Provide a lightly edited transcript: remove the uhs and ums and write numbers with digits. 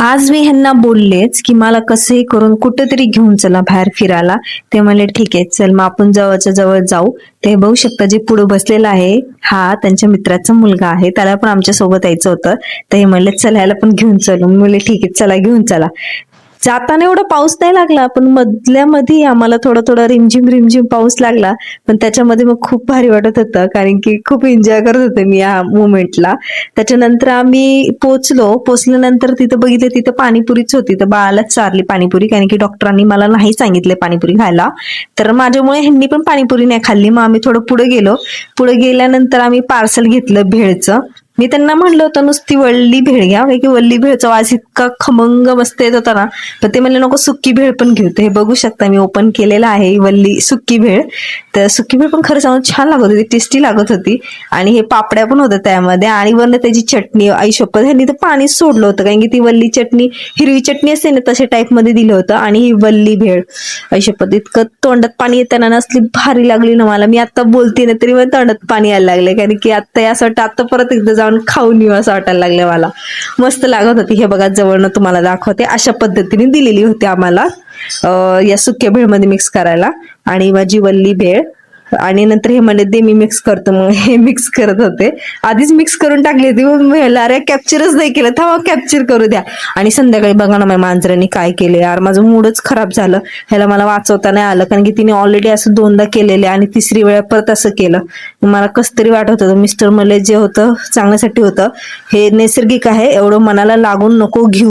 आज मी ह्यांना बोललेच की मला कसंही करून कुठेतरी घेऊन चला बाहेर फिरायला. ते म्हणले ठीक आहे चल मग आपण जवळच्या जवळ जाऊ. ते बघू शकता जे पुढे बसलेला आहे हा त्यांच्या मित्राचा मुलगा आहे, त्याला पण आमच्या सोबत यायचं होतं. तर हे म्हणले चल ह्याला पण घेऊन चलू. मी म्हणले ठीक आहे चला घेऊन चला. जाताना एवढा पाऊस नाही लागला, पण मधल्या मध्ये आम्हाला थोडा थोडा रिमझिम रिमझिम पाऊस लागला. पण त्याच्यामध्ये मग खूप भारी वाटत होतं, कारण की खूप एन्जॉय करत होते मी या मोमेंटला. त्याच्यानंतर आम्ही पोचल्यानंतर तिथं बघितलं तिथं पाणीपुरीच होती. तर बाळालाच चारली पाणीपुरी, कारण की डॉक्टरांनी मला नाही सांगितले पाणीपुरी खायला. तर माझ्यामुळे ह्यांनी पण पाणीपुरी नाही खाल्ली. मग आम्ही थोडं पुढे गेलो. पुढे गेल्यानंतर आम्ही पार्सल घेतलं भेळचं. मी त्यांना म्हणलं होतं नुसती वल्ली भेळ घ्या, की वल्ली भेळचा वास इतका खमंग मस्त येत होता ना. तर ते म्हणले नको सुक्की भेळ पण घेऊ. तर हे बघू शकता मी ओपन केलेलं आहे वल्ली सुक्की भेळ. तर सुक्की भेळ पण खरं सांगून छान लागत होती, टेस्टी लागत होती. आणि हे पापड्या पण होत्या त्यामध्ये, आणि वरनं त्याची चटणी. आई शपथ ह्यांनी तर पाणीच सोडलं होतं, कारण की ती वल्ली चटणी, हिरवी चटणी असते ना तशा टाईप मध्ये दिलं होतं. आणि ही वल्ली भेळ, आई शपथ इतकं तोंडात पाणी येताना नसली भारी लागली ना मला. मी आता बोलते ना तरी मला तोंडात पाणी यायला लागले, कारण की आता असं वाटतं आता परत एकदा जाऊन खाऊन येऊ असं वाटायला लागलं मला. मस्त लागत होती. हे बघा जवळनं तुम्हाला दाखवते, अशा पद्धतीने दिलेली होती आम्हाला या सुक्या भेळमध्ये मिक्स करायला. आणि माझी वल्ली भेळ. आणि नंतर हे म्हणले दे मी मिक्स करतो. मग हे मिक्स करत होते, आधीच मिक्स करून टाकली होती. मग मी अरे कॅप्चरच नाही केलं, थांबा कॅप्चर करू द्या. आणि संध्याकाळी बघा ना माझ्या मांजरांनी काय केले यार, माझं मूडच खराब झालं. ह्याला मला वाचवता नाही आलं, कारण की तिने ऑलरेडी असं दोनदा केलेले आणि तिसरी वेळा परत असं केलं. मला कस तरी वाटत होतं. मिस्टर मला जे होतं चांगल्यासाठी होतं, हे नैसर्गिक आहे, एवढं मनाला लागून नको घेऊ.